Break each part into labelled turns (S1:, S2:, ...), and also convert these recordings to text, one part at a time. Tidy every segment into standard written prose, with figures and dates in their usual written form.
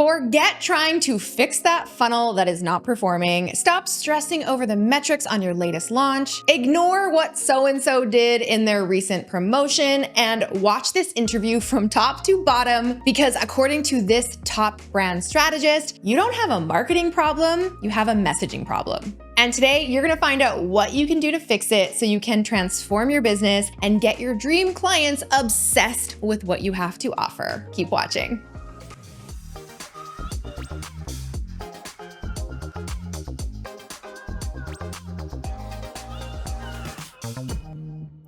S1: Forget trying to fix that funnel that is not performing. Stop stressing over the metrics on your latest launch. Ignore what so-and-so did in their recent promotion and watch this interview from top to bottom, because according to this top brand strategist, you don't have a marketing problem, you have a messaging problem. And today you're gonna find out what you can do to fix it so you can transform your business and get your dream clients obsessed with what you have to offer. Keep watching.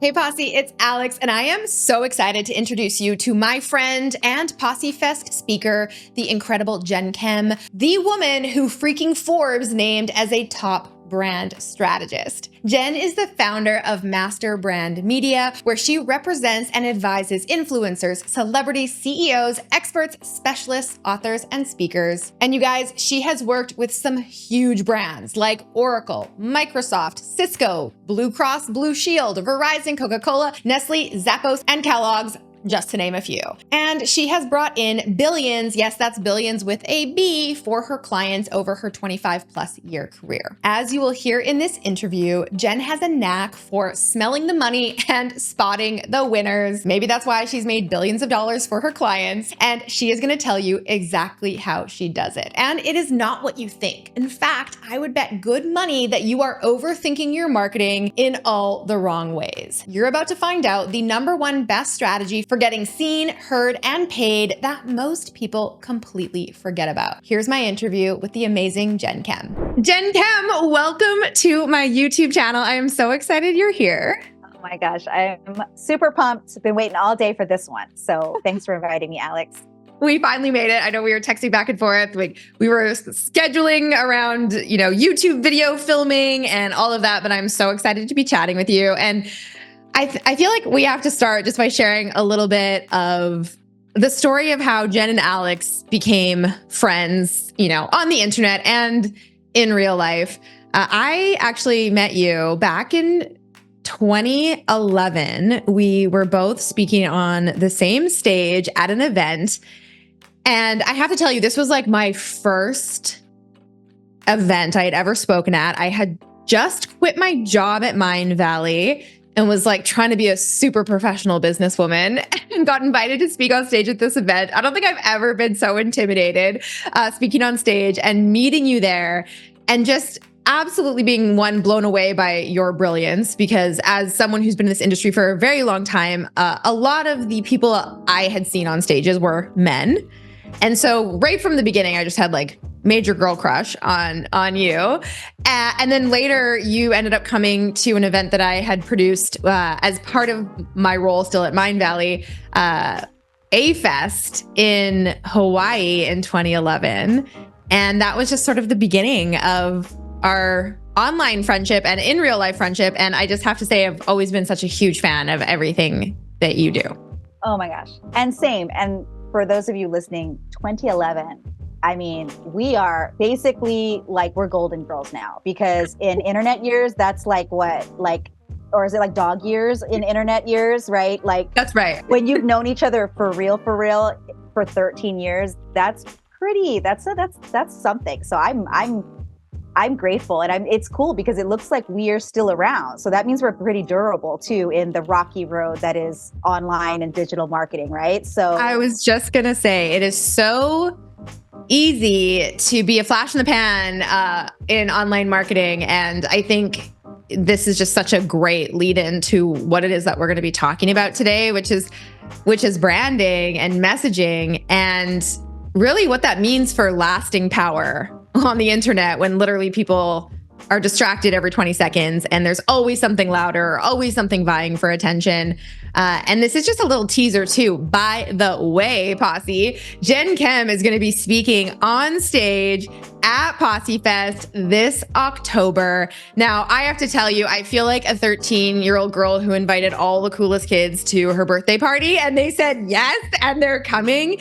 S1: Hey Posse, it's Alex, and I am so excited to introduce you to my friend and Posse Fest speaker, the incredible Jen Kem, the woman who freaking Forbes named as a top brand strategist. Jen is the founder of Master Brand Media, where she represents and advises influencers, celebrities, CEOs, experts, specialists, authors, and speakers. And you guys, she has worked with some huge brands like Oracle, Microsoft, Cisco, Blue Cross Blue Shield, Verizon, Coca-Cola, Nestle, Zappos, and Kellogg's, just to name a few. And she has brought in billions, yes, that's billions with a B, for her clients over her 25-plus-year career. As you will hear in this interview, Jen has a knack for smelling the money and spotting the winners. Maybe that's why she's made billions of dollars for her clients, and she is gonna tell you exactly how she does it. And it is not what you think. In fact, I would bet good money that you are overthinking your marketing in all the wrong ways. You're about to find out the #1 best strategy for getting seen, heard, and paid that most people completely forget about. Here's my interview with the amazing Jen Kem. Jen Kem, welcome to my YouTube channel. I am so excited you're here.
S2: Oh my gosh, I'm super pumped. Been waiting all day for this one. So thanks for inviting me, Alex.
S1: We finally made it. I know we were texting back and forth. We were scheduling around, YouTube video filming and all of that, but I'm so excited to be chatting with you. And I feel like we have to start just by sharing a little bit of the story of how Jen and Alex became friends, on the internet and in real life. I actually met you back in 2011. We were both speaking on the same stage at an event. And I have to tell you, this was like my first event I had ever spoken at. I had just quit my job at Mind Valley and was like trying to be a super professional businesswoman and got invited to speak on stage at this event. I don't think I've ever been so intimidated speaking on stage and meeting you there and just absolutely being blown away by your brilliance, because as someone who's been in this industry for a very long time, a lot of the people I had seen on stages were men. And so right from the beginning, I just had like major girl crush on you. And then later you ended up coming to an event that I had produced as part of my role still at Mind Valley, A-Fest in Hawaii in 2011. And that was just sort of the beginning of our online friendship and in real life friendship. And I just have to say, I've always been such a huge fan of everything that you do.
S2: Oh my gosh. And same. And for those of you listening, 2011, I mean, we are basically like, we're golden girls now, because in internet years, that's like what, or is it like dog years in internet years, right? Like,
S1: that's right.
S2: When you've known each other for real for 13 years, that's something. So I'm grateful, and it's cool because it looks like we are still around. So that means we're pretty durable too in the rocky road that is online and digital marketing, right? So
S1: I was just gonna say, it is so easy to be a flash in the pan in online marketing. And I think this is just such a great lead into what it is that we're going to be talking about today, which is branding and messaging, and really what that means for lasting power on the internet when literally people are distracted every 20 seconds and there's always something louder, always something vying for attention. And this is just a little teaser too. By the way, Posse, Jen Kem is going to be speaking on stage at Posse Fest this October. Now, I have to tell you, I feel like a 13-year-old girl who invited all the coolest kids to her birthday party and they said yes, and they're coming.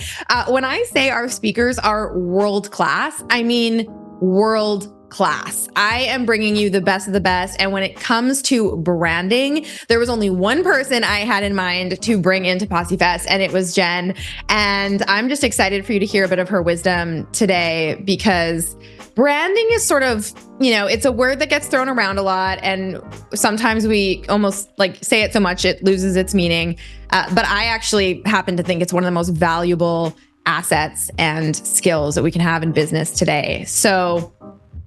S1: When I say our speakers are world class, I mean world class. I am bringing you the best of the best. And when it comes to branding, there was only one person I had in mind to bring into Posse Fest, and it was Jen. And I'm just excited for you to hear a bit of her wisdom today, because branding is sort of, it's a word that gets thrown around a lot. And sometimes we almost like say it so much it loses its meaning. But I actually happen to think it's one of the most valuable assets and skills that we can have in business today. So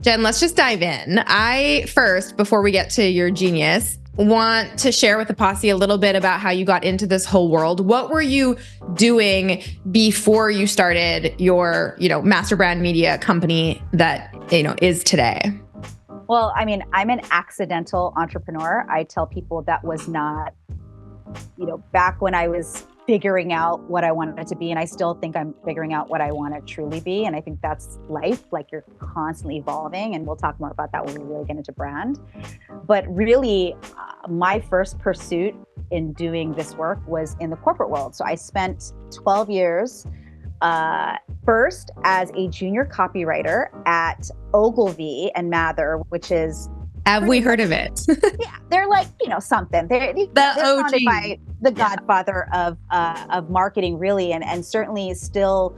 S1: Jen, let's just dive in. I first, before we get to your genius, want to share with the posse a little bit about how you got into this whole world. What were you doing before you started your, master brand media company that, is today?
S2: Well, I mean, I'm an accidental entrepreneur. I tell people that was not, back when I was figuring out what I wanted to be. And I still think I'm figuring out what I want to truly be. And I think that's life. Like, you're constantly evolving. And we'll talk more about that when we really get into brand. But really, my first pursuit in doing this work was in the corporate world. So I spent 12 years first as a junior copywriter at Ogilvy and Mather, which is...
S1: Have we heard of it?
S2: Yeah, they're like, something. They're founded by the godfather of marketing, really, and certainly still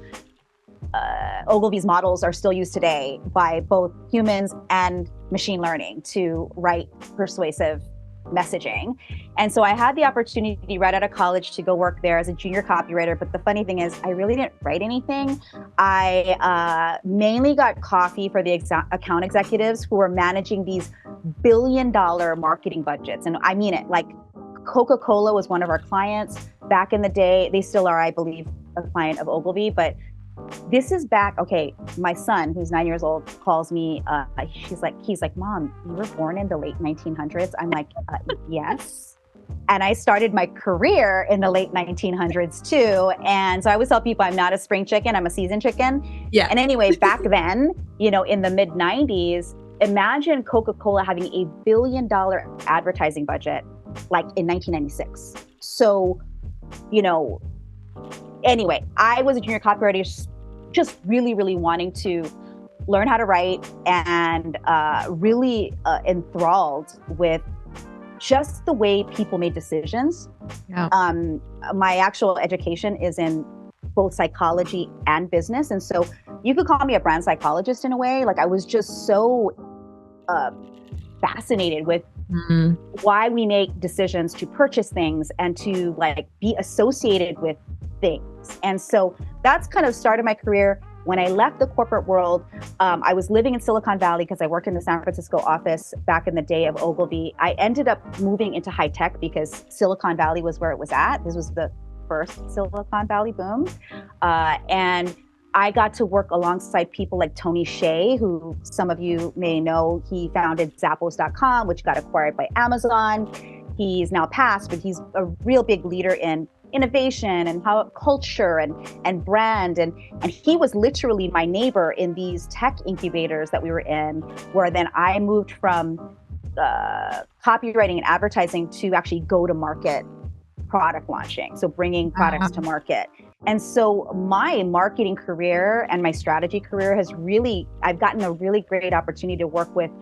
S2: Ogilvy's models are still used today by both humans and machine learning to write persuasive messaging. And so I had the opportunity right out of college to go work there as a junior copywriter. But the funny thing is, I really didn't write anything. I mainly got coffee for the account executives who were managing these billion-dollar marketing budgets. And I mean it, like Coca-Cola was one of our clients back in the day. They still are, I believe, a client of Ogilvy. But this is back, okay, my son, who's 9 years old, calls me, he's like, Mom, you were born in the late 1900s? I'm like, yes. And I started my career in the late 1900s too. And so I always tell people I'm not a spring chicken, I'm a seasoned chicken. Yeah. And anyway, back then, in the mid 90s, imagine Coca-Cola having $1 billion advertising budget, like in 1996. So, anyway, I was a junior copywriter, just really, really wanting to learn how to write and really enthralled with just the way people made decisions. Yeah. My actual education is in both psychology and business. And so you could call me a brand psychologist in a way. Like, I was just so fascinated with why we make decisions to purchase things and to be associated with things. And so that's kind of started my career. When I left the corporate world, I was living in Silicon Valley because I worked in the San Francisco office back in the day of Ogilvy. I ended up moving into high tech because Silicon Valley was where it was at. This was the first Silicon Valley boom. And I got to work alongside people like Tony Hsieh, who some of you may know. He founded Zappos.com, which got acquired by Amazon. He's now passed, but he's a real big leader in innovation and how culture and brand. And he was literally my neighbor in these tech incubators that we were in, where then I moved from copywriting and advertising to actually go to market product launching. So bringing products to market. And so my marketing career and my strategy career I've gotten a really great opportunity to work with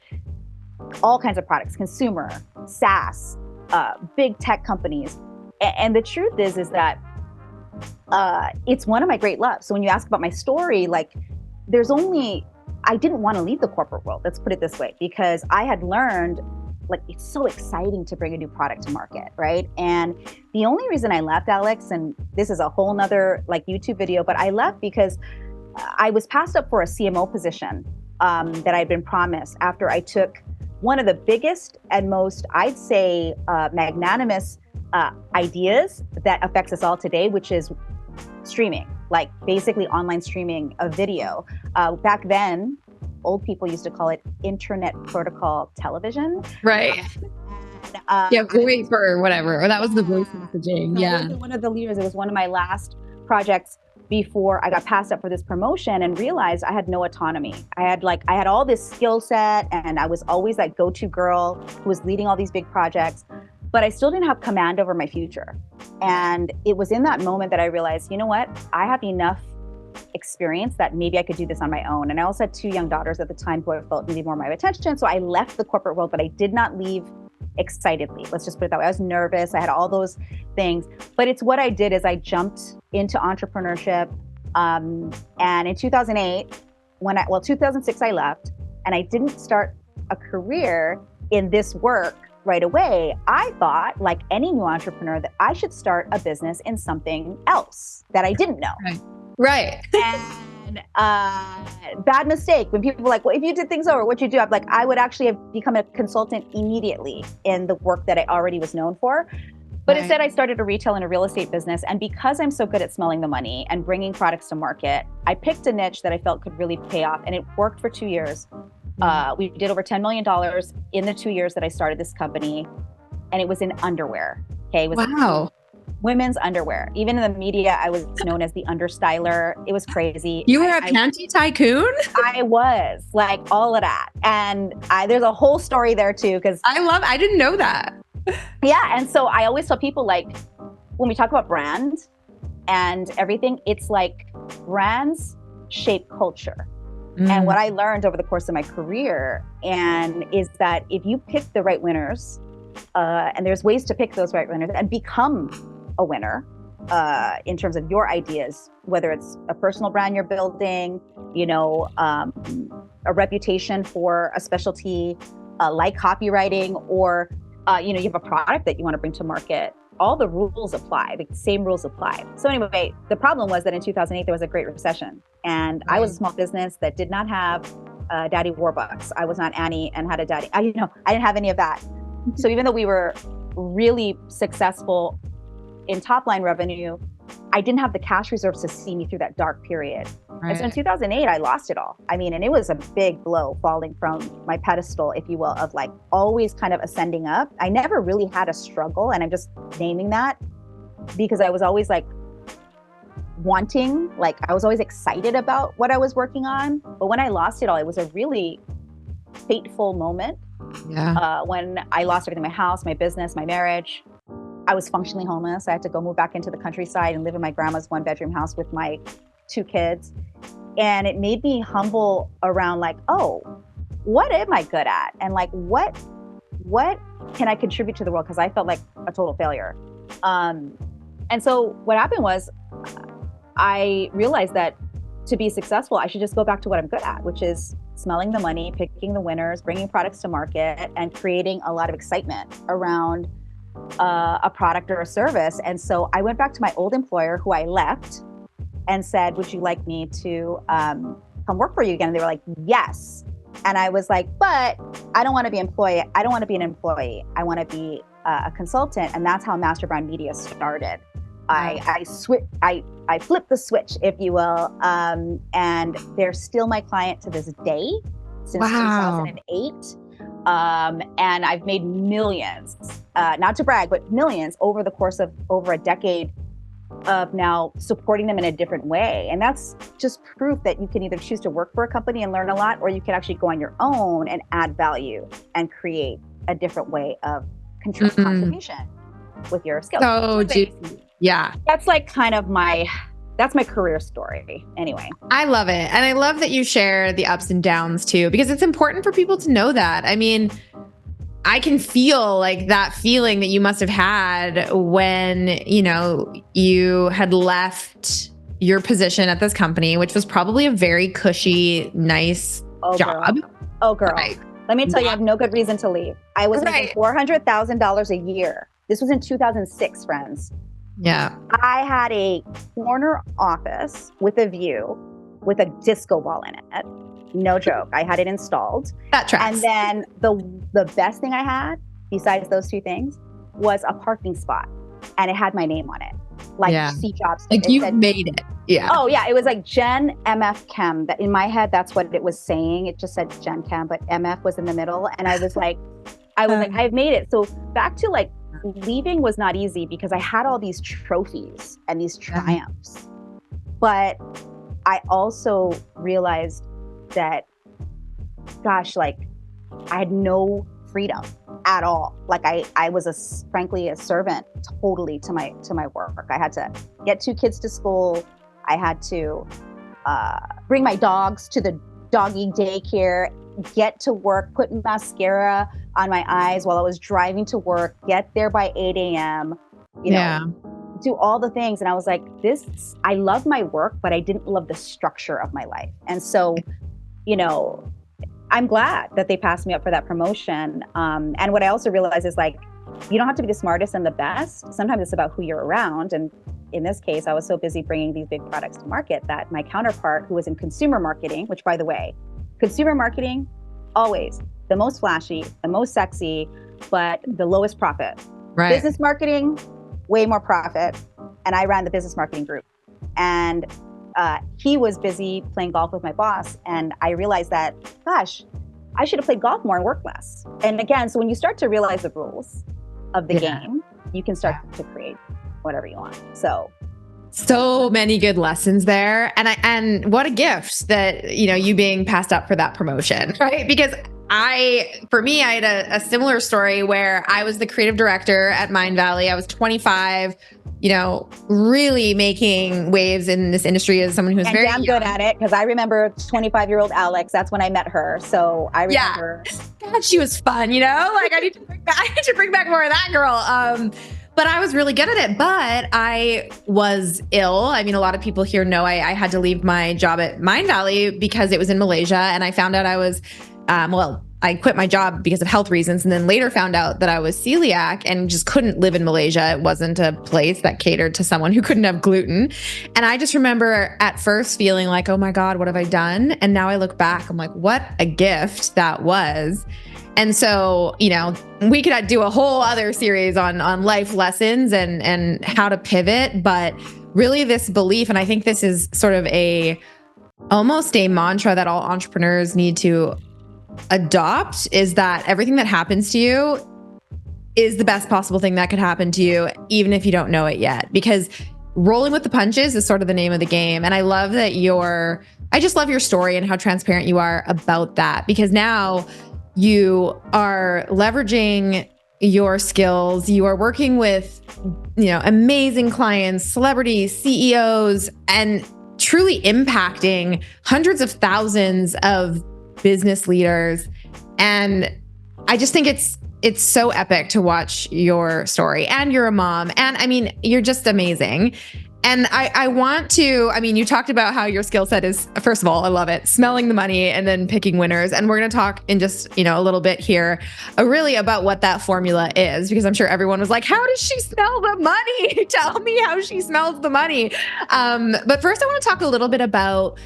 S2: all kinds of products, consumer, SaaS, big tech companies. And the truth is that it's one of my great loves. So when you ask about my story, I didn't want to leave the corporate world. Let's put it this way, because I had learned it's so exciting to bring a new product to market, right? And the only reason I left, Alex, and this is a whole nother YouTube video, but I left because I was passed up for a CMO position that I'd been promised after I took one of the biggest and most, I'd say, magnanimous ideas that affects us all today, which is streaming, basically online streaming of video. Back then, old people used to call it internet protocol television. Right.
S1: Voice or whatever. Or that was the voice messaging. Yeah.
S2: One of the leaders, it was one of my last projects before I got passed up for this promotion and realized I had no autonomy. I had all this skill set and I was always that go-to girl who was leading all these big projects, but I still didn't have command over my future. And it was in that moment that I realized, you know what? I have enough experience that maybe I could do this on my own. And I also had 2 young daughters at the time who I felt needed more of my attention. So I left the corporate world, but I did not leave excitedly. Let's just put it that way. I was nervous. I had all those things. But it's what I did is I jumped into entrepreneurship. And in 2008, 2006, I left, and I didn't start a career in this work right away. I thought, like any new entrepreneur, that I should start a business in something else that I didn't know.
S1: Right.
S2: And bad mistake. When people were like, well, if you did things over, what'd you do? I'm like, I would actually have become a consultant immediately in the work that I already was known for. But instead, I started a retail and a real estate business. And because I'm so good at smelling the money and bringing products to market, I picked a niche that I felt could really pay off. And it worked for 2 years. We did over $10 million in the 2 years that I started this company. And it was in underwear. Okay. It was women's underwear. Even in the media, I was known as the understyler. It was crazy.
S1: You were a panty tycoon?
S2: I was, like, all of that. And there's a whole story there too, because
S1: I didn't know that.
S2: Yeah. And so I always tell people, like, when we talk about brands and everything, it's like brands shape culture. And what I learned over the course of my career is that if you pick the right winners, and there's ways to pick those right winners and become a winner in terms of your ideas, whether it's a personal brand you're building, a reputation for a specialty like copywriting, or you have a product that you want to bring to market, all the rules apply. The same rules apply. So anyway, the problem was that in 2008, there was a great recession. And I was a small business that did not have Daddy Warbucks. I was not Annie and had a daddy. I didn't have any of that. So even though we were really successful in top line revenue, I didn't have the cash reserves to see me through that dark period. Right. And so in 2008, I lost it all. I mean, and it was a big blow falling from my pedestal, if you will, of like always kind of ascending up. I never really had a struggle, and I'm just naming that because I was always like I was always excited about what I was working on. But when I lost it all, it was a really fateful moment. Yeah. When I lost everything, my house, my business, my marriage. I was functionally homeless. I had to go move back into the countryside and live in my grandma's 1-bedroom house with my 2 kids. And it made me humble around like, oh, what am I good at? And like, what can I contribute to the world? Because I felt like a total failure. And so what happened was I realized that to be successful, I should just go back to what I'm good at, which is smelling the money, picking the winners, bringing products to market, and creating a lot of excitement around a product or a service. And so I went back to my old employer who I left and said, would you like me to come work for you again? And they were like, yes. And I was like, but I don't want to be an employee. I want to be a consultant. And that's how Master Brand Media started. I flipped the switch, if you will. And they're still my client to this day since 2008. And I've made millions, not to brag, but millions over the course of over a decade of now supporting them in a different way. And that's just proof that you can either choose to work for a company and learn a lot, or you can actually go on your own and add value and create a different way of contribution with your skills.
S1: So juicy. Yeah.
S2: That's like kind of that's my career story anyway.
S1: I love it. And I love that you share the ups and downs too, because it's important for people to know that. I mean, I can feel like that feeling that you must have had when, you had left your position at this company, which was probably a very cushy, nice job.
S2: Girl. Right. Let me tell you, I have no good reason to leave. I was making $400,000 a year. This was in 2006, friends.
S1: Yeah.
S2: I had a corner office with a view with a disco ball in it. No joke. I had it installed.
S1: That tracks.
S2: And then the best thing I had, besides those 2 things, was a parking spot. And it had my name on it. Like C Jobs.
S1: Like you made it. Yeah.
S2: Oh yeah. It was like Gen MF Chem. That in my head, that's what it was saying. It just said Gen Chem, but MF was in the middle. And I was like, I've made it. So back to like, leaving was not easy because I had all these trophies and these triumphs. But I also realized that, gosh, like I had no freedom at all. Like I was frankly a servant totally to my work. I had to get 2 kids to school. I had to bring my dogs to the doggy daycare, get to work, put mascara on my eyes while I was driving to work, get there by 8 a.m., do all the things. And I was like, I love my work, but I didn't love the structure of my life. And so, I'm glad that they passed me up for that promotion. And what I also realized is like, you don't have to be the smartest and the best. Sometimes it's about who you're around. And in this case, I was so busy bringing these big products to market that my counterpart, who was in consumer marketing, which by the way, consumer marketing, always the most flashy, the most sexy, but the lowest profit.
S1: Right.
S2: Business marketing, way more profit. And I ran the business marketing group. And he was busy playing golf with my boss. And I realized that, gosh, I should have played golf more and worked less. And again, so when you start to realize the rules of the game, you can start to create whatever you want. So
S1: many good lessons there. And what a gift that, you being passed up for that promotion, right? Because for me, I had a similar story where I was the creative director at Mind Valley. I was 25, really making waves in this industry as someone who's very
S2: damn good at it. Because I remember 25-year-old Alex. That's when I met her. So I remember.
S1: Yeah. God, she was fun. Like I need to bring back more of that girl. But I was really good at it. But I was ill. I mean, a lot of people here know I had to leave my job at Mind Valley because it was in Malaysia, and I found out I was. I quit my job because of health reasons, and then later found out that I was celiac and just couldn't live in Malaysia. It wasn't a place that catered to someone who couldn't have gluten. And I just remember at first feeling like, oh my God, what have I done? And now I look back, I'm like, what a gift that was. And so, we could do a whole other series on life lessons and how to pivot, but really this belief, and I think this is sort of almost a mantra that all entrepreneurs need to adopt, is that everything that happens to you is the best possible thing that could happen to you, even if you don't know it yet. Because rolling with the punches is sort of the name of the game. And I love that I just love your story and how transparent you are about that, because now you are leveraging your skills. You are working with, amazing clients, celebrities, CEOs, and truly impacting hundreds of thousands of business leaders. And I just think it's so epic to watch your story. And you're a mom. And I mean, you're just amazing. And I want to, you talked about how your skill set is, first of all, I love it, smelling the money and then picking winners. And we're going to talk in just, a little bit here, really about what that formula is, because I'm sure everyone was like, how does she smell the money? Tell me how she smells the money. But first I want to talk a little bit about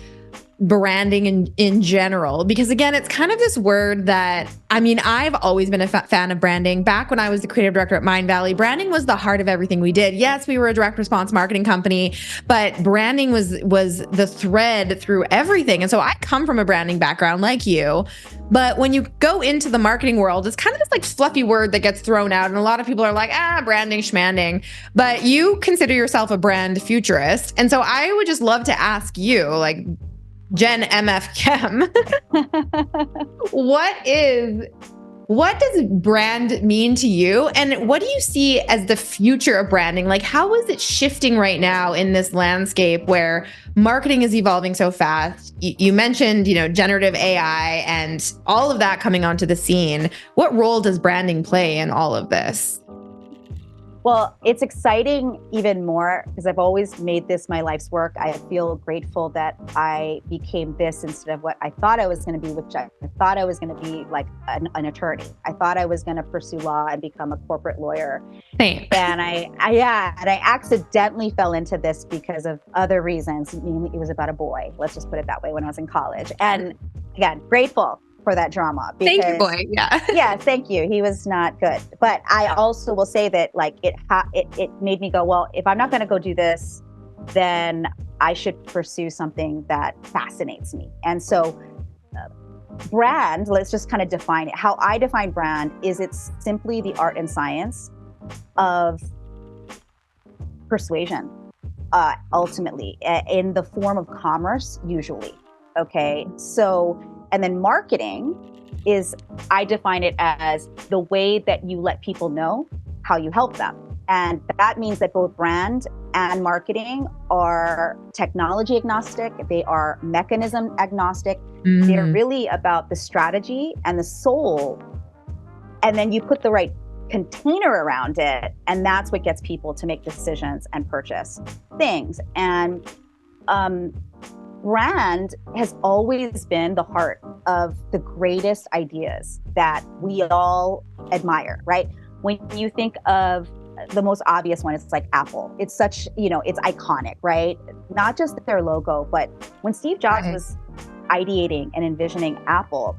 S1: branding in general, because again, it's kind of this word that, I've always been a fan of branding. Back when I was the creative director at Mind Valley, branding was the heart of everything we did. Yes, we were a direct response marketing company, but branding was the thread through everything. And so I come from a branding background like you, but when you go into the marketing world, it's kind of this like fluffy word that gets thrown out. And a lot of people are like, branding, schmanding, but you consider yourself a brand futurist. And so I would just love to ask you, like, Jen MF Chem, what does brand mean to you? And what do you see as the future of branding? Like, how is it shifting right now in this landscape where marketing is evolving so fast? You mentioned, generative AI and all of that coming onto the scene. What role does branding play in all of this?
S2: Well, it's exciting even more because I've always made this my life's work. I feel grateful that I became this instead of what I thought I was going to be, which I thought I was going to be like an attorney. I thought I was going to pursue law and become a corporate lawyer.
S1: Same.
S2: And I accidentally fell into this because of other reasons. Mainly, it was about a boy. Let's just put it that way. When I was in college, and again, grateful for that drama.
S1: Because, thank you, boy. Yeah.
S2: Yeah, thank you. He was not good. But I also will say that like it made me go, well, if I'm not going to go do this, then I should pursue something that fascinates me. And so brand, let's just kind of define it. How I define brand is it's simply the art and science of persuasion, ultimately, in the form of commerce, usually. Okay. So, and then marketing is, I define it as the way that you let people know how you help them. And that means that both brand and marketing are technology agnostic. They are mechanism agnostic. They're really about the strategy and the soul. And then you put the right container around it. And that's what gets people to make decisions and purchase things. And brand has always been the heart of the greatest ideas that we all admire, right? When you think of the most obvious one, it's like Apple. It's such, it's iconic, right? Not just their logo, but when Steve Jobs was ideating and envisioning Apple,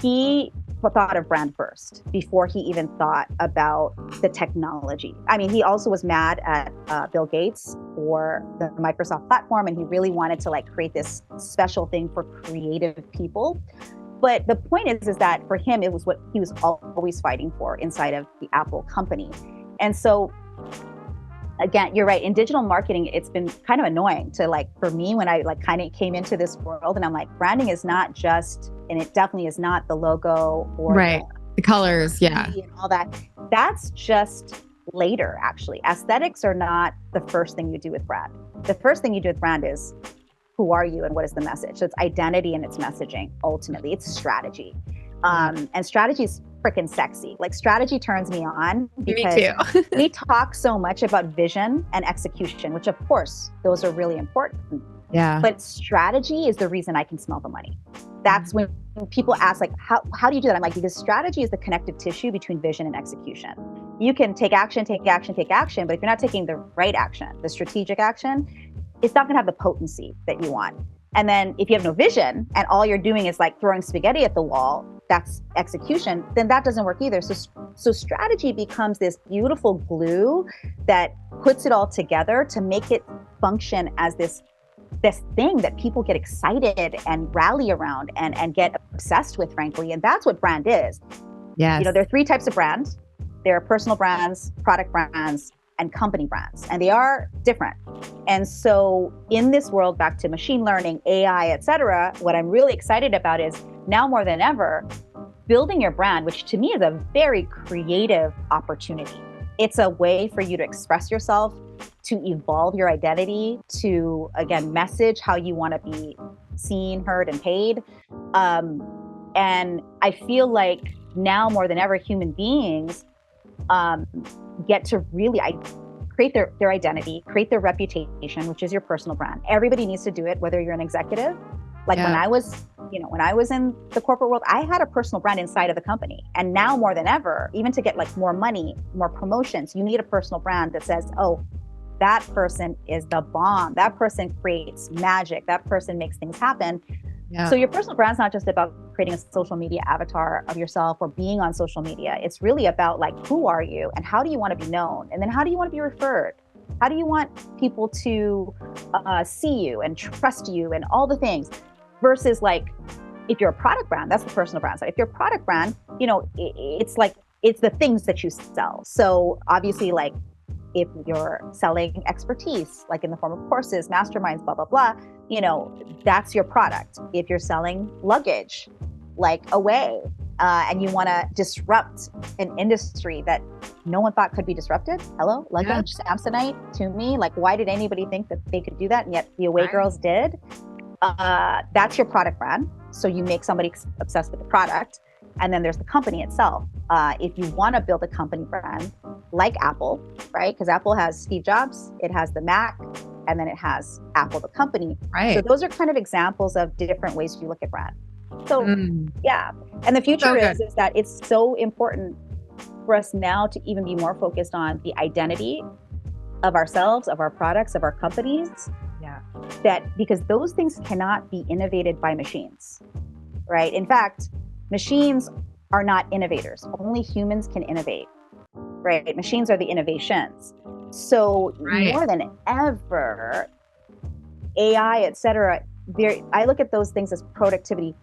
S2: he thought of brand first before he even thought about the technology. I mean, he also was mad at Bill Gates for the Microsoft platform, and he really wanted to create this special thing for creative people. But the point is that for him, it was what he was always fighting for inside of the Apple company. And so, again, you're right. In digital marketing, it's been kind of annoying to for me when I kind of came into this world, and I'm like, branding is not just, and it definitely is not the logo or
S1: the colors,
S2: and all that. That's just later, actually. Aesthetics are not the first thing you do with brand. The first thing you do with brand is who are you and what is the message? So it's identity and it's messaging. Ultimately, it's strategy. And strategy is freaking sexy. Strategy turns me on because
S1: me too.
S2: we talk so much about vision and execution, which of course, those are really important.
S1: Yeah.
S2: But strategy is the reason I can smell the money. That's when people ask, how do you do that? I'm like, because strategy is the connective tissue between vision and execution. You can take action, but if you're not taking the right action, the strategic action, it's not going to have the potency that you want. And then if you have no vision and all you're doing is throwing spaghetti at the wall, that's execution, then that doesn't work either. So strategy becomes this beautiful glue that puts it all together to make it function as this thing that people get excited and rally around and get obsessed with, frankly. And that's what brand is.
S1: Yes.
S2: There are three types of brand. There are personal brands, product brands, and company brands, and they are different. And so in this world, back to machine learning, AI, et cetera, what I'm really excited about is now more than ever, building your brand, which to me is a very creative opportunity. It's a way for you to express yourself, to evolve your identity, to, again, message how you want to be seen, heard, and paid. And I feel like now more than ever, human beings get to really create their identity, create their reputation, which is your personal brand. Everybody needs to do it, whether you're an executive. When I was in the corporate world, I had a personal brand inside of the company. And now more than ever, even to get more money, more promotions, you need a personal brand that says, oh, that person is the bomb. That person creates magic. That person makes things happen. Yeah. So your personal brand is not just about creating a social media avatar of yourself or being on social media. It's really about who are you and how do you want to be known? And then how do you want to be referred? How do you want people to see you and trust you and all the things? Versus if you're a product brand, that's the personal brand side. If you're a product brand, it's the things that you sell. So obviously if you're selling expertise, in the form of courses, masterminds, blah, blah, blah, that's your product. If you're selling luggage, Away, and you want to disrupt an industry that no one thought could be disrupted. Hello, luggage, Samsonite, to me, why did anybody think that they could do that? And yet the Away girls did. That's your product brand. So you make somebody obsessed with the product. And then there's the company itself. If you want to build a company brand like Apple, right? Because Apple has Steve Jobs, it has the Mac, and then it has Apple, the company. Right. So those are kind of examples of different ways you look at brand. So yeah. And the future is that it's so important for us now to even be more focused on the identity of ourselves, of our products, of our companies. Yeah. Because those things cannot be innovated by machines, right? In fact, machines are not innovators. Only humans can innovate, right? Machines are the innovations. So more than ever, AI, et cetera, I look at those things as productivity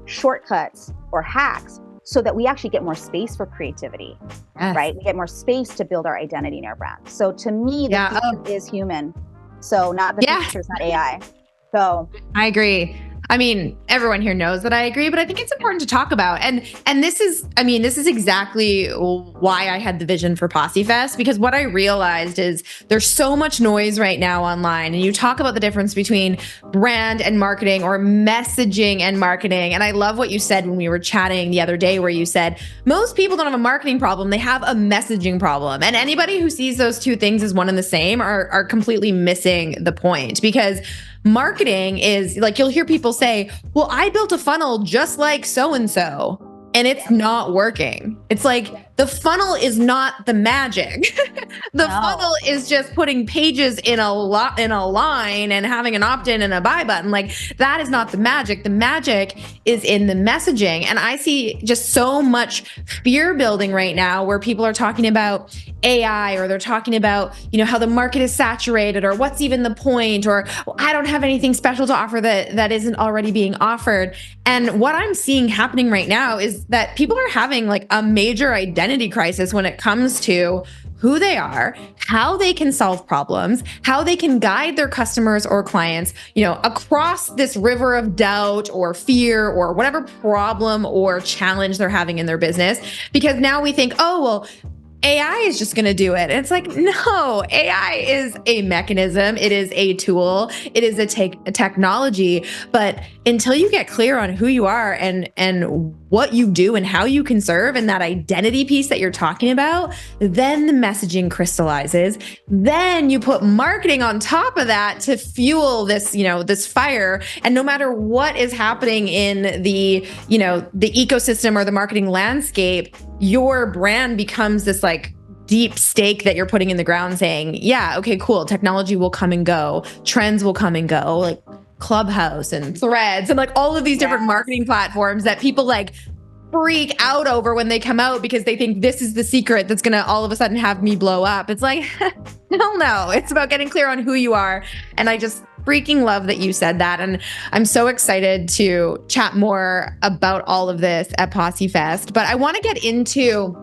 S2: shortcuts or hacks so that we actually get more space for creativity, right? We get more space to build our identity and our brand. So to me, the future is human. So not the future is not AI. So
S1: I agree. I mean, everyone here knows that I agree, but I think it's important to talk about. And this is exactly why I had the vision for Posse Fest, because what I realized is there's so much noise right now online, and you talk about the difference between brand and marketing, or messaging and marketing. And I love what you said when we were chatting the other day, where you said most people don't have a marketing problem, they have a messaging problem. And anybody who sees those two things as one and the same are completely missing the point, because marketing is like, you'll hear people say, well, I built a funnel just like so-and-so, and it's not working. It's like, the funnel is not the magic. The funnel is just putting pages in a line and having an opt-in and a buy button. Like, that is not the magic. The magic is in the messaging. And I see just so much fear building right now, where people are talking about AI, or they're talking about, how the market is saturated, or what's even the point, or well, I don't have anything special to offer that isn't already being offered. And what I'm seeing happening right now is that people are having like a major identity crisis when it comes to who they are, how they can solve problems, how they can guide their customers or clients, across this river of doubt or fear or whatever problem or challenge they're having in their business. Because now we think, oh, well, AI is just going to do it. And it's like, no, AI is a mechanism. It is a tool. It is a technology. But until you get clear on who you are and what you do and how you can serve, and that identity piece that you're talking about, then the messaging crystallizes. Then you put marketing on top of that to fuel this, this fire. And no matter what is happening in the ecosystem or the marketing landscape, your brand becomes this like deep stake that you're putting in the ground, saying, yeah, okay, cool. Technology will come and go. Trends will come and go, like Clubhouse and Threads and like all of these different marketing platforms that people like freak out over when they come out, because they think this is the secret that's going to all of a sudden have me blow up. It's like, hell no, it's about getting clear on who you are. And I just freaking love that you said that. And I'm so excited to chat more about all of this at Posse Fest. But I want to get into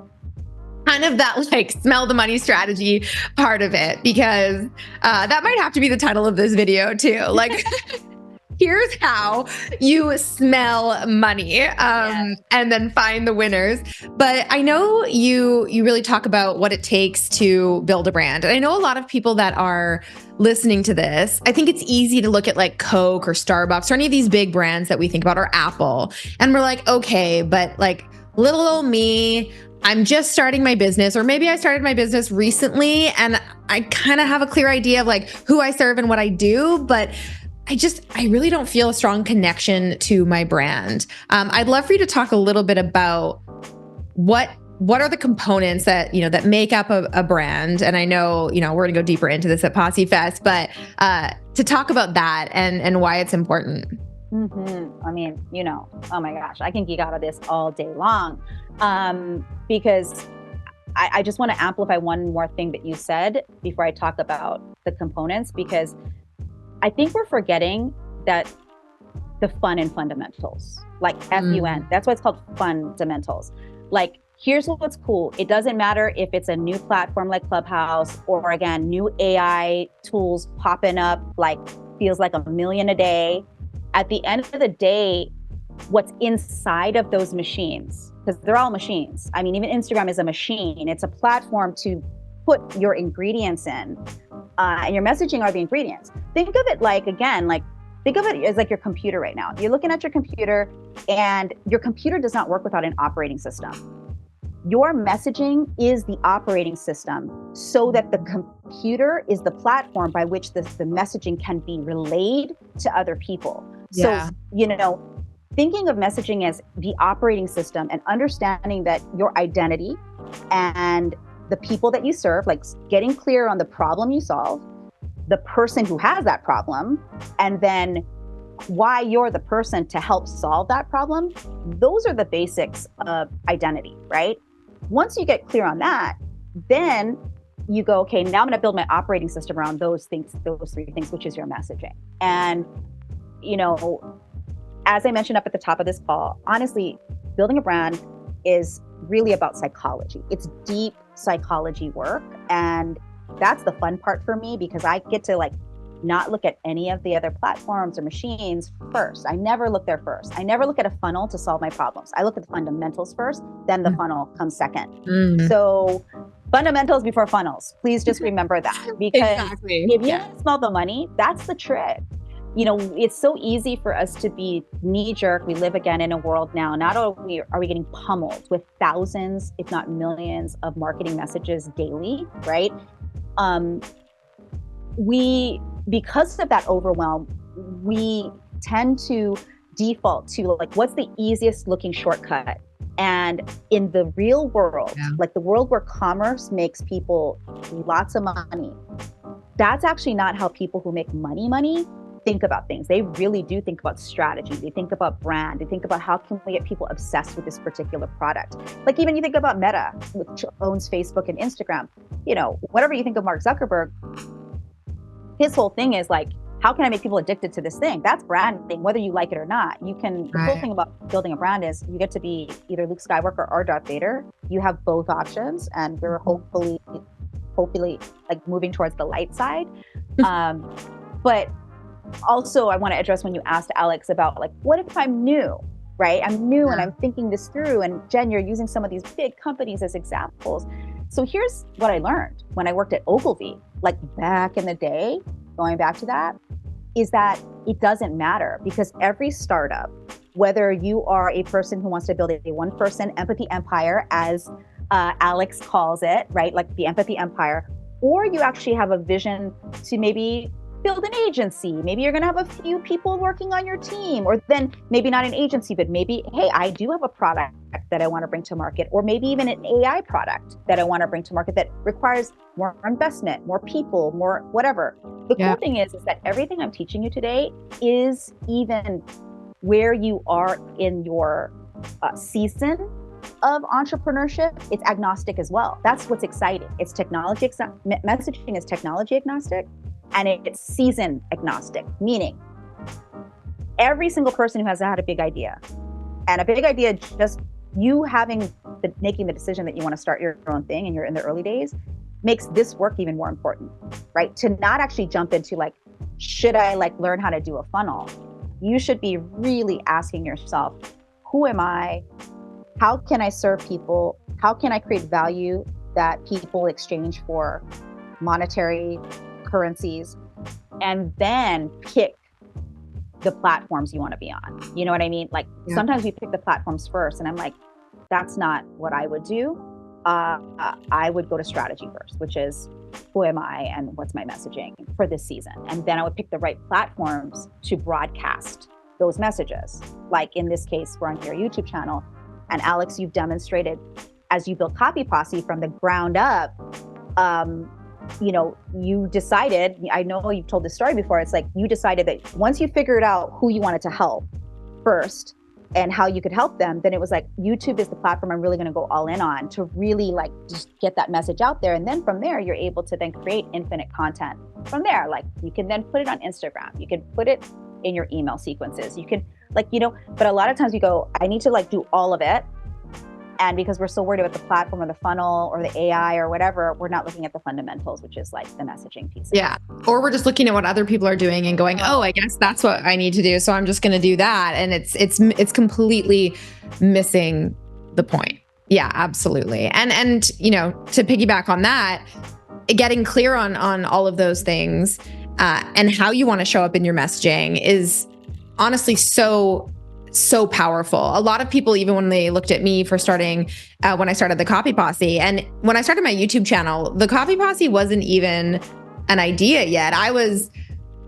S1: kind of that like smell the money strategy part of it, because that might have to be the title of this video too. Like, here's how you smell money, and then find the winners. But I know you really talk about what it takes to build a brand. And I know a lot of people that are listening to this, I think it's easy to look at like Coke or Starbucks or any of these big brands that we think about, or Apple. And we're like, okay, but like little old me, I'm just starting my business, or maybe I started my business recently and I kind of have a clear idea of like who I serve and what I do, but I really don't feel a strong connection to my brand. I'd love for you to talk a little bit about what are the components that, that make up a brand. And I know, we're going to go deeper into this at Posse Fest, but to talk about that and why it's important.
S2: Mm-hmm. I mean, oh my gosh, I can geek out of this all day long, because I just want to amplify one more thing that you said before I talk about the components, because I think we're forgetting that the fun and fundamentals, like FUN, that's why it's called fundamentals. Like, here's what's cool. It doesn't matter if it's a new platform like Clubhouse, or again, new AI tools popping up, like feels like a million a day. At the end of the day, what's inside of those machines, because they're all machines. I mean, even Instagram is a machine. It's a platform to put your ingredients in, and your messaging are the ingredients. Think of it like, again, think of it as like your computer right now. You're looking at your computer, and your computer does not work without an operating system. Your messaging is the operating system, so that the computer is the platform by which the messaging can be relayed to other people. Yeah. So, thinking of messaging as the operating system, and understanding that your identity and the people that you serve, like getting clear on the problem you solve, the person who has that problem, and then why you're the person to help solve that problem. Those are the basics of identity, right? Once you get clear on that, then you go, okay, now I'm going to build my operating system around those things, those three things, which is your messaging. And, as I mentioned up at the top of this call, honestly, building a brand is really about psychology. It's deep psychology work. And that's the fun part for me, because I get to like not look at any of the other platforms or machines first. I never look there first. I never look at a funnel to solve my problems. I look at the fundamentals first, then the funnel comes second. So fundamentals before funnels. Please just remember that, because if you smell the money, that's the trick. You know, it's so easy for us to be knee-jerk. We live again in a world now, not only are we getting pummeled with thousands, if not millions, of marketing messages daily, right? Because of that overwhelm, we tend to default to like, what's the easiest looking shortcut? And in the real world, like the world where commerce makes people lots of money, that's actually not how people who make money think about things. They really do think about strategy. They think about brand. They think about how can we get people obsessed with this particular product. Like even you think about Meta, which owns Facebook and Instagram, you know, whatever you think of Mark Zuckerberg, his whole thing is like, how can I make people addicted to this thing? That's branding, whether you like it or not. The cool thing about building a brand is you get to be either Luke Skywalker or Darth Vader. You have both options, and we're hopefully like moving towards the light side. But also I want to address when you asked Alex about like, what if I'm new, right? I'm new and I'm thinking this through. And Jen, you're using some of these big companies as examples. So here's what I learned when I worked at Ogilvy, like back in the day, going back to that, is that it doesn't matter, because every startup, whether you are a person who wants to build a one-person empathy empire, as Alex calls it, right? Like the empathy empire, or you actually have a vision to maybe build an agency. Maybe you're going to have a few people working on your team, or then maybe not an agency, but maybe, hey, I do have a product that I want to bring to market, or maybe even an AI product that I want to bring to market that requires more investment, more people, more whatever. The cool thing is that everything I'm teaching you today is even where you are in your season of entrepreneurship, it's agnostic as well. That's what's exciting. It's technology, messaging is technology agnostic, and it's season agnostic, meaning every single person who has had a big idea, and a big idea, just you making the decision that you want to start your own thing and you're in the early days, makes this work even more important, right? To not actually jump into like, should I like learn how to do a funnel? You should be really asking yourself, who am I? How can I serve people? How can I create value that people exchange for monetary currencies? And then pick the platforms you want to be on. You know what I mean? Like sometimes we pick the platforms first, and I'm like, that's not what I would do. I would go to strategy first, which is who am I and what's my messaging for this season? And then I would pick the right platforms to broadcast those messages. Like in this case, we're on your YouTube channel. And Alex, you've demonstrated as you built Copy Posse from the ground up, you know, you decided, I know you've told this story before, it's like you decided that once you figured out who you wanted to help first and how you could help them, then it was like, YouTube is the platform I'm really going to go all in on to really like just get that message out there. And then from there, you're able to then create infinite content from there. Like you can then put it on Instagram. You can put it in your email sequences. You can like, you know, but a lot of times we go, I need to like do all of it. And because we're so worried about the platform or the funnel or the AI or whatever, we're not looking at the fundamentals, which is like the messaging piece.
S1: Yeah. Or we're just looking at what other people are doing and going, oh, I guess that's what I need to do. So I'm just going to do that. And it's completely missing the point. Yeah, absolutely. And, you know, to piggyback on that, getting clear on all of those things and how you want to show up in your messaging is honestly so powerful. A lot of people, even when they looked at me for starting, when I started the Copy Posse, and when I started my YouTube channel, the Copy Posse wasn't even an idea yet. I was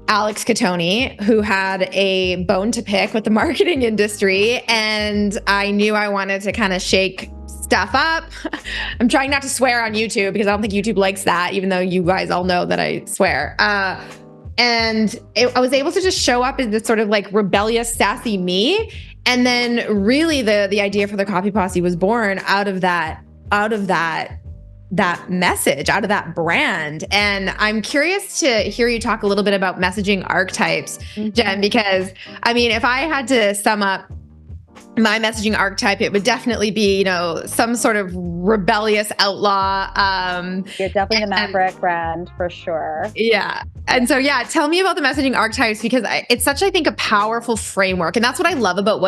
S1: Alex Cattoni, who had a bone to pick with the marketing industry, and I knew I wanted to kind of shake stuff up. I'm trying not to swear on YouTube because I don't think YouTube likes that, even though you guys all know that I swear. And I was able to just show up as this sort of like rebellious, sassy me. And then really the idea for the Copy Posse was born out of that message, out of that brand. And I'm curious to hear you talk a little bit about messaging archetypes, Jen, because I mean, if I had to sum up my messaging archetype, it would definitely be, some sort of rebellious outlaw.
S2: You're definitely the Maverick brand for sure.
S1: Yeah. And so, tell me about the messaging archetypes, because it's such, I think, a powerful framework. And that's what I love about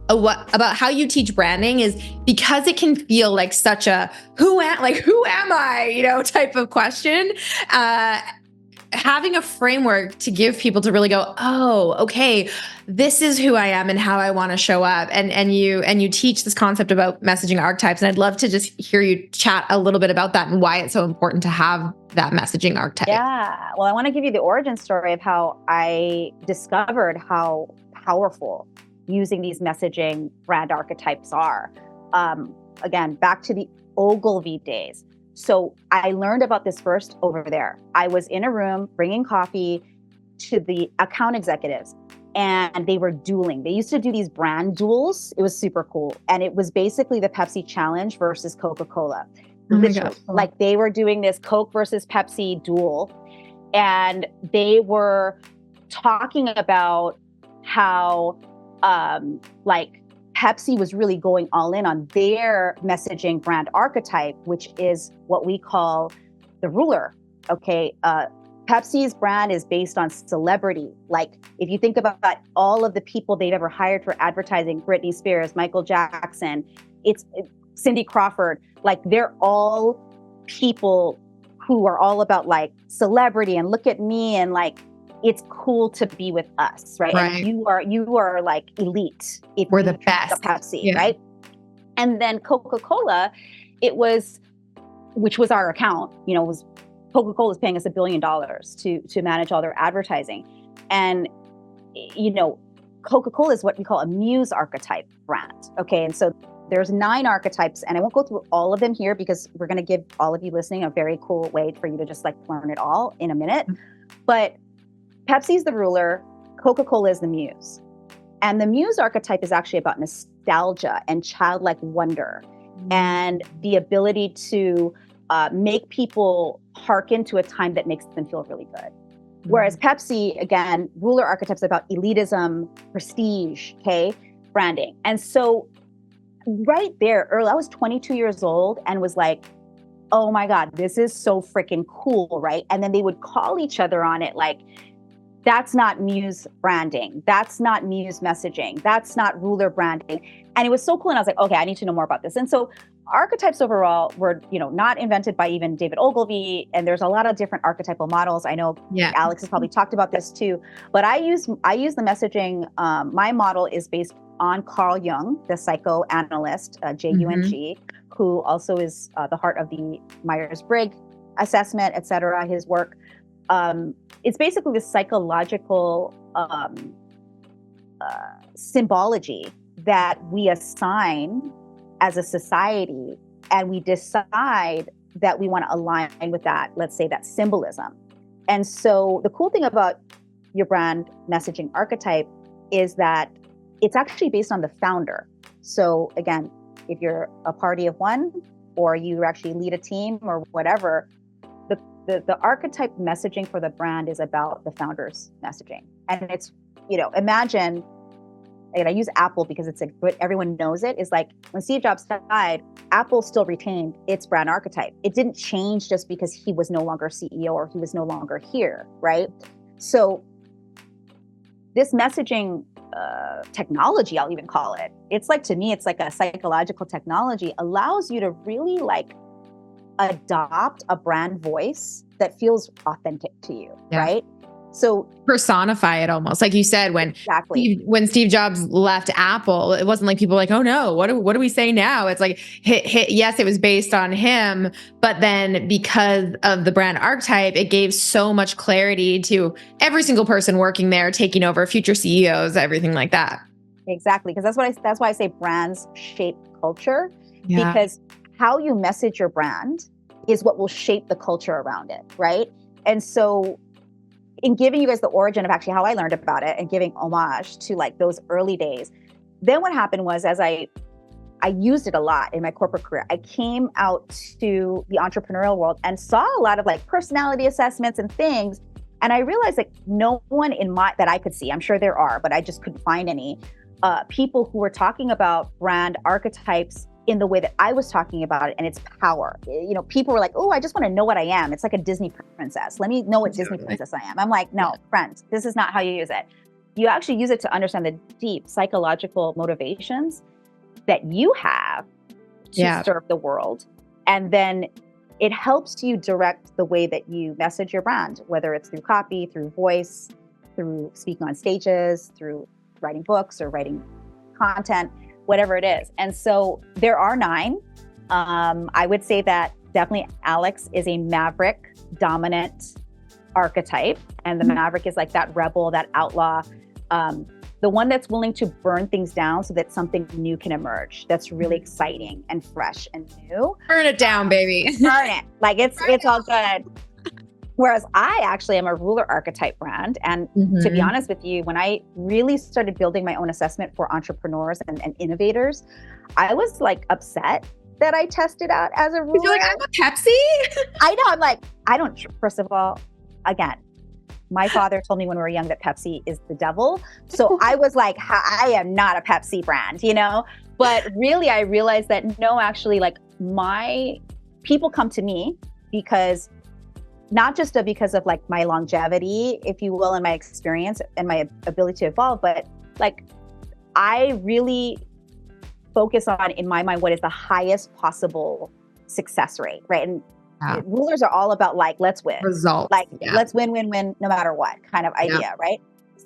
S1: about how you teach branding, is because it can feel like such a who am I, type of question. Having a framework to give people to really go, oh, okay, this is who I am and how I want to show up. And you teach this concept about messaging archetypes. And I'd love to just hear you chat a little bit about that and why it's so important to have that messaging archetype.
S2: Yeah. Well, I want to give you the origin story of how I discovered how powerful using these messaging brand archetypes are. Again, back to the Ogilvy days. So I learned about this first over there. I was in a room bringing coffee to the account executives, and they were dueling. They used to do these brand duels. It was super cool. And it was basically the Pepsi challenge versus Coca-Cola. Like they were doing this Coke versus Pepsi duel. And they were talking about how Pepsi was really going all in on their messaging brand archetype, which is what we call the ruler. Okay. Pepsi's brand is based on celebrity. Like if you think about all of the people they've ever hired for advertising, Britney Spears, Michael Jackson, it's Cindy Crawford, like they're all people who are all about like celebrity and look at me and like, it's cool to be with us, right? And you are like elite. If
S1: we're the best.
S2: Pepsi, right? And then Coca-Cola, which was our account, was Coca-Cola is paying us $1 billion to manage all their advertising. And, Coca-Cola is what we call a muse archetype brand. Okay. And so there's 9 archetypes, and I won't go through all of them here because we're going to give all of you listening a very cool way for you to just like learn it all in a minute. But Pepsi's the ruler, Coca-Cola is the muse. And the muse archetype is actually about nostalgia and childlike wonder and the ability to make people hearken to a time that makes them feel really good. Whereas Pepsi, again, ruler archetypes about elitism, prestige, branding. And so right there, early, I was 22 years old and was like, oh my God, this is so freaking cool, right? And then they would call each other on it like, that's not muse branding. That's not muse messaging. That's not ruler branding. And it was so cool. And I was like, okay, I need to know more about this. And so archetypes overall were, not invented by even David Ogilvy. And there's a lot of different archetypal models. I know Alex has probably talked about this too, but I use the messaging. My model is based on Carl Jung, the psychoanalyst, Jung, who also is the heart of the Myers-Briggs assessment, et cetera, his work. It's basically the psychological symbology that we assign as a society, and we decide that we want to align with that, let's say that symbolism. And so the cool thing about your brand messaging archetype is that it's actually based on the founder. So again, if you're a party of one, or you actually lead a team or whatever, the archetype messaging for the brand is about the founder's messaging. And it's, imagine, and I use Apple because it's everyone knows it, is like when Steve Jobs died, Apple still retained its brand archetype. It didn't change just because he was no longer CEO or he was no longer here, right? So this messaging technology, I'll even call it, it's like, to me, it's like a psychological technology, allows you to really like adopt a brand voice that feels authentic to you, right? So
S1: personify it almost, like you said, when Steve Jobs left Apple, it wasn't like people were like, oh no, what do we say now? It's like, yes, it was based on him, but then because of the brand archetype, it gave so much clarity to every single person working there, taking over, future CEOs, everything like that.
S2: Exactly, because that's why I say brands shape culture, because how you message your brand is what will shape the culture around it, right? And so in giving you guys the origin of actually how I learned about it and giving homage to like those early days, then what happened was, as I used it a lot in my corporate career, I came out to the entrepreneurial world and saw a lot of like personality assessments and things. And I realized like no one that I could see, I'm sure there are, but I just couldn't find any, people who were talking about brand archetypes in the way that I was talking about it and its power. You know, people were like, oh, I just want to know what I am. It's like a Disney princess. Let me know what Disney princess I am. I'm like, no, friends, this is not how you use it. You actually use it to understand the deep psychological motivations that you have to serve the world. And then it helps you direct the way that you message your brand, whether it's through copy, through voice, through speaking on stages, through writing books or writing content, whatever it is. And so there are 9. I would say that definitely Alex is a maverick dominant archetype. And the maverick is like that rebel, that outlaw, the one that's willing to burn things down so that something new can emerge. That's really exciting and fresh and new.
S1: Burn it down, baby.
S2: Burn it. Like it's all good. Whereas I actually am a ruler archetype brand. And to be honest with you, when I really started building my own assessment for entrepreneurs and innovators, I was like upset that I tested out as a ruler.
S1: You're like, I'm a Pepsi?
S2: I know. I'm like, I don't, first of all, again, my father told me when we were young that Pepsi is the devil. So I was like, I am not a Pepsi brand, you know? But really, I realized that no, actually, like my people come to me because not just because of like my longevity, if you will, and my experience and my ability to evolve, but like I really focus on, in my mind, what is the highest possible success rate, right? And rulers are all about like, let's win.
S1: Results.
S2: Like, let's win, no matter what kind of idea, right?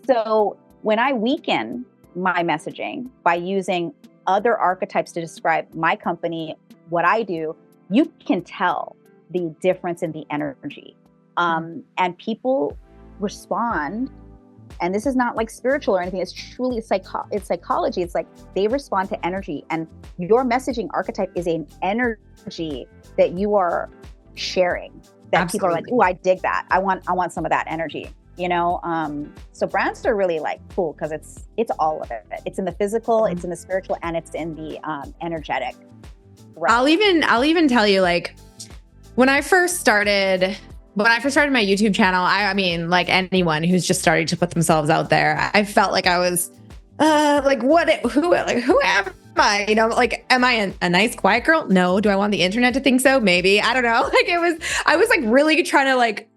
S2: So when I weaken my messaging by using other archetypes to describe my company, what I do, you can tell the difference in the energy. And people respond, and this is not like spiritual or anything, it's truly it's psychology. It's like they respond to energy, and your messaging archetype is an energy that you are sharing, that people are like, oh, I dig that. I want some of that energy, you know? So brands are really like cool because it's all of it. It's in the physical, it's in the spiritual, and it's in the energetic realm.
S1: I'll even tell you, like, when I first started my YouTube channel, I mean, like anyone who's just starting to put themselves out there, I felt like I was like, who am I? You know, like, am I a nice, quiet girl? No. Do I want the internet to think so? Maybe. I don't know. Like I was like really trying to like,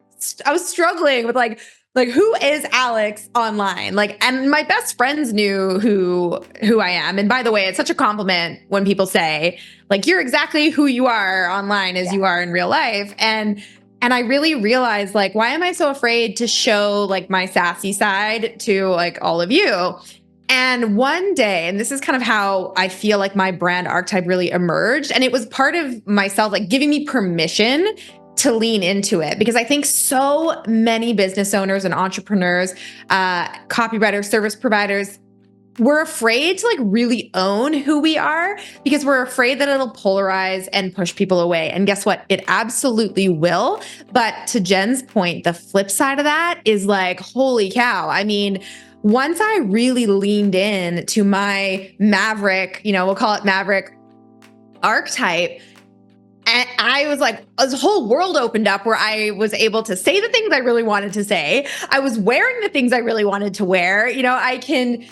S1: I was struggling with like who is Alex online? Like, and my best friends knew who I am. And by the way, it's such a compliment when people say like, you're exactly who you are online as you are in real life. And I really realized, like, why am I so afraid to show like my sassy side to like all of you? And one day, and this is kind of how I feel like my brand archetype really emerged. And it was part of myself, like giving me permission to lean into it, because I think so many business owners and entrepreneurs, copywriters, service providers, we're afraid to like really own who we are because we're afraid that it'll polarize and push people away. And guess what? It absolutely will. But to Jen's point, the flip side of that is like, holy cow. I mean, once I really leaned in to my maverick, you know, we'll call it maverick archetype, and I was like, this whole world opened up where I was able to say the things I really wanted to say. I was wearing the things I really wanted to wear. You know, I can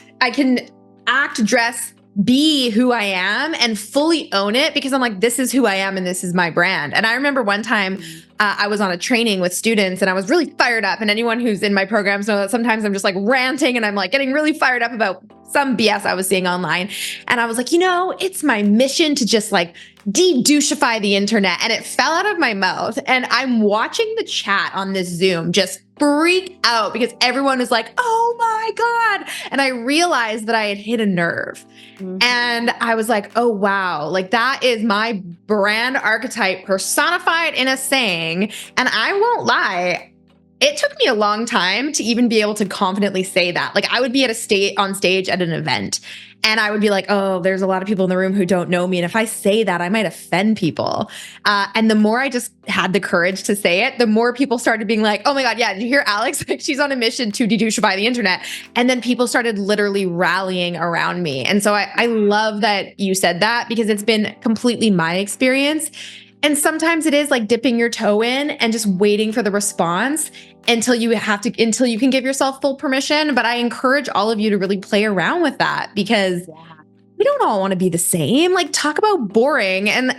S1: act, dress, be who I am and fully own it because I'm like, this is who I am and this is my brand. And I remember one time I was on a training with students and I was really fired up. And anyone who's in my programs know that sometimes I'm just like ranting and I'm like getting really fired up about some BS I was seeing online. And I was like, you know, it's my mission to just like de-douchify the internet. And it fell out of my mouth. And I'm watching the chat on this Zoom just freak out because everyone is like, oh my God. And I realized that I had hit a nerve. And I was like, oh, wow. Like that is my brand archetype personified in a saying. And I won't lie, it took me a long time to even be able to confidently say that. Like I would be on stage at an event and I would be like, oh, there's a lot of people in the room who don't know me. And if I say that, I might offend people. And the more I just had the courage to say it, the more people started being like, oh my God, yeah, did you hear Alex? Like she's on a mission to de-douchify the internet. And then people started literally rallying around me. And so I love that you said that because it's been completely my experience. And sometimes it is like dipping your toe in and just waiting for the response. until you can give yourself full permission. But I encourage all of you to really play around with that, because we don't all want to be the same. Like, talk about boring and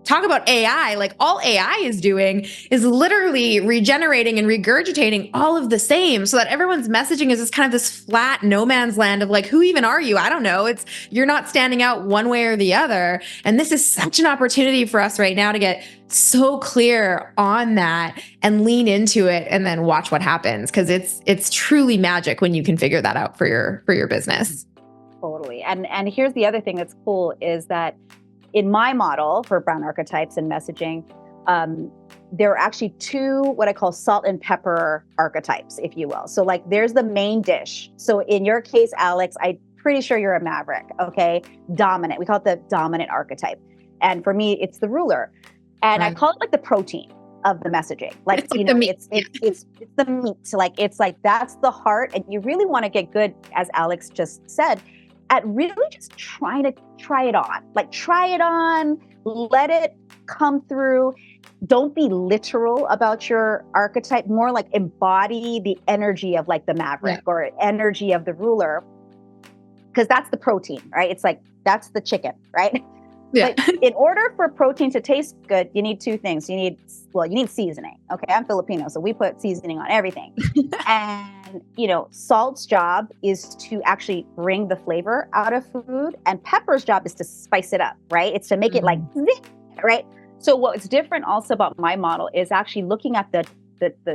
S1: talk about AI. Like, all AI is doing is literally regenerating and regurgitating all of the same, so that everyone's messaging is just kind of this flat no man's land of like, who even are you? I don't know. You're not standing out one way or the other. And this is such an opportunity for us right now to get so clear on that and lean into it, and then watch what happens. Cause it's truly magic when you can figure that out for your business.
S2: Totally. And here's the other thing that's cool is that in my model for brand archetypes and messaging, there are actually two, what I call salt and pepper archetypes, if you will. So like, there's the main dish. So in your case, Alex, I'm pretty sure you're a maverick. Okay. Dominant. We call it the dominant archetype. And for me, it's the ruler. And I call it like the protein of the messaging. Like, it's the meat. It's the meat. So like, it's like, that's the heart. And you really want to get good, as Alex just said, at really just trying to try it on. Like, try it on, let it come through. Don't be literal about your archetype, more like embody the energy of like the maverick or energy of the ruler. Because that's the protein, right? It's like, that's the chicken, right? Yeah. But in order for protein to taste good, you need two things. You need seasoning. Okay, I'm Filipino, so we put seasoning on everything. And, salt's job is to actually bring the flavor out of food, and pepper's job is to spice it up, right? It's to make it like, right? So what's different also about my model is actually looking at the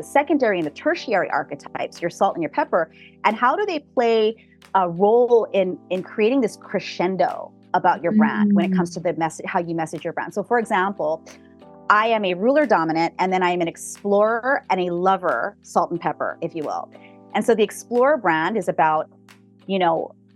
S2: secondary and the tertiary archetypes, your salt and your pepper, and how do they play a role in creating this crescendo about your brand when it comes to the message, how you message your brand. So for example, I am a ruler dominant, and then I am an explorer and a lover, salt and pepper, if you will. And so the explorer brand is about,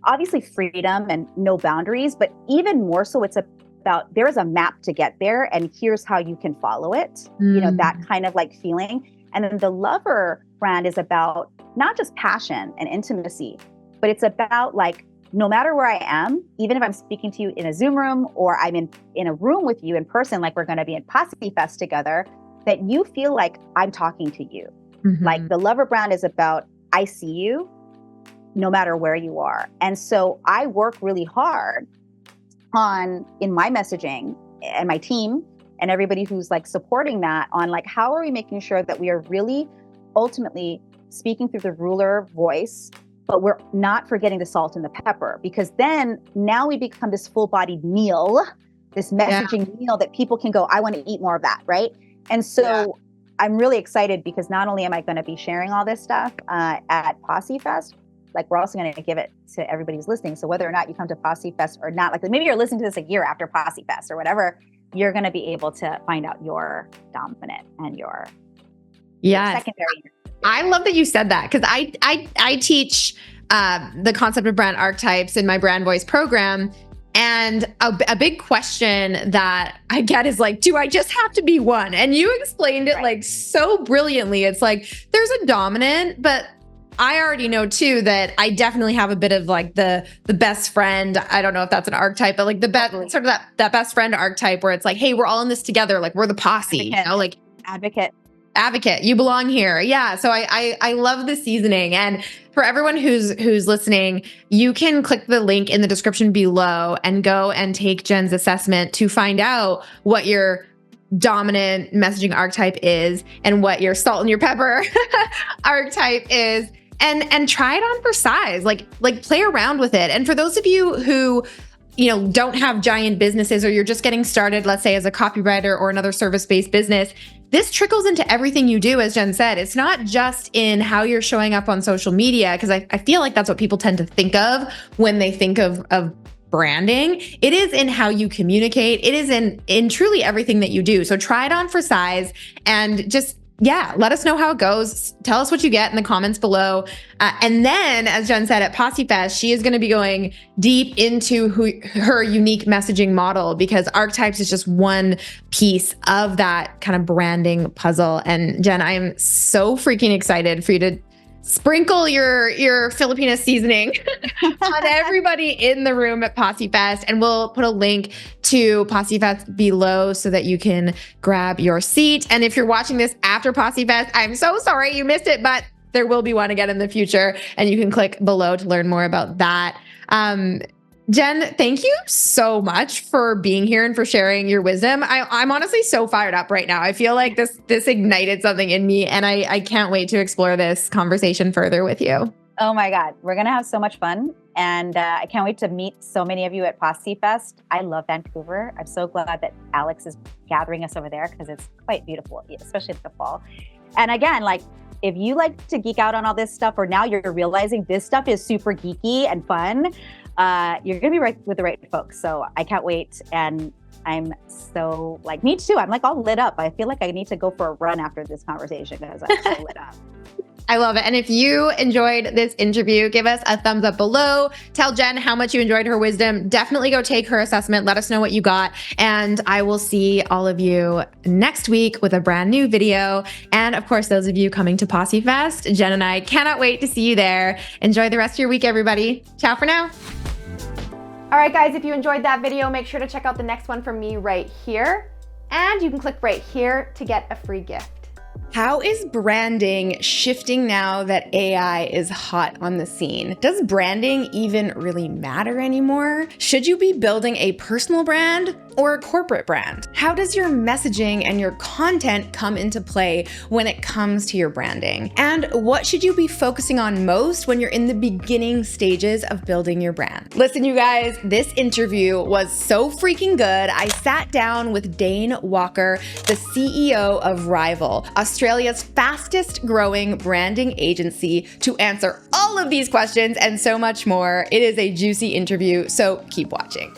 S2: obviously freedom and no boundaries, but even more so, it's about, there is a map to get there, and here's how you can follow it, that kind of like feeling. And then the lover brand is about not just passion and intimacy, but it's about like, no matter where I am, even if I'm speaking to you in a Zoom room or I'm in a room with you in person, like we're going to be in Posse Fest together, that you feel like I'm talking to you. Mm-hmm. Like the lover brand is about, I see you no matter where you are. And so I work really hard in my messaging and my team and everybody who's like supporting that on like, how are we making sure that we are really ultimately speaking through the ruler voice, but we're not forgetting the salt and the pepper, because then now we become this full-bodied meal, this messaging meal that people can go, I want to eat more of that, right? And so I'm really excited, because not only am I going to be sharing all this stuff at Posse Fest, like we're also going to give it to everybody who's listening. So whether or not you come to Posse Fest or not, like maybe you're listening to this a year after Posse Fest or whatever, you're going to be able to find out your dominant and your secondary.
S1: I love that you said that, because I teach the concept of brand archetypes in my brand voice program. And a big question that I get is like, do I just have to be one? And you explained it like so brilliantly. It's like, there's a dominant, but I already know too that I definitely have a bit of like the best friend. I don't know if that's an archetype, but like the best sort of that best friend archetype, where it's like, hey, we're all in this together. Like we're the posse, like advocate, you belong here. Yeah. So I love the seasoning. And for everyone who's listening, you can click the link in the description below and go and take Jen's assessment to find out what your dominant messaging archetype is and what your salt and your pepper archetype is, and try it on for size, like play around with it. And for those of you who don't have giant businesses, or you're just getting started, let's say as a copywriter or another service-based business, this trickles into everything you do. As Jen said, it's not just in how you're showing up on social media, because I feel like that's what people tend to think of when they think of branding. It is in how you communicate. It is in truly everything that you do. So try it on for size, and just let us know how it goes. Tell us what you get in the comments below. And then, as Jen said, at Posse Fest, she is going to be going deep into her unique messaging model, because archetypes is just one piece of that kind of branding puzzle. And Jen, I am so freaking excited for you to sprinkle your Filipino seasoning on everybody in the room at Posse Fest. And we'll put a link to Posse Fest below so that you can grab your seat. And if you're watching this after Posse Fest, I'm so sorry you missed it, but there will be one again in the future. And you can click below to learn more about that. Jen, thank you so much for being here and for sharing your wisdom. I'm honestly so fired up right now. I feel like this ignited something in me, and I can't wait to explore this conversation further with you.
S2: Oh my God, we're going to have so much fun. And I can't wait to meet so many of you at Posse Fest. I love Vancouver. I'm so glad that Alex is gathering us over there because it's quite beautiful, especially in the fall. And again, like, if you like to geek out on all this stuff, or now you're realizing this stuff is super geeky and fun, you're going to be right with the right folks. So I can't wait. And I'm so like, me too. I'm like all lit up. I feel like I need to go for a run after this conversation because I'm so lit up.
S1: I love it. And if you enjoyed this interview, give us a thumbs up below. Tell Jen how much you enjoyed her wisdom. Definitely go take her assessment. Let us know what you got. And I will see all of you next week with a brand new video. And of course, those of you coming to Posse Fest, Jen and I cannot wait to see you there. Enjoy the rest of your week, everybody. Ciao for now. All right, guys, if you enjoyed that video, make sure to check out the next one from me right here. And you can click right here to get a free gift. How is branding shifting now that AI is hot on the scene? Does branding even really matter anymore? Should you be building a personal brand or a corporate brand? How does your messaging and your content come into play when it comes to your branding? And what should you be focusing on most when you're in the beginning stages of building your brand? Listen, you guys, this interview was so freaking good. I sat down with Dane Walker, the CEO of Rival, Australia's fastest growing branding agency, to answer all of these questions and so much more. It is a juicy interview, so keep watching.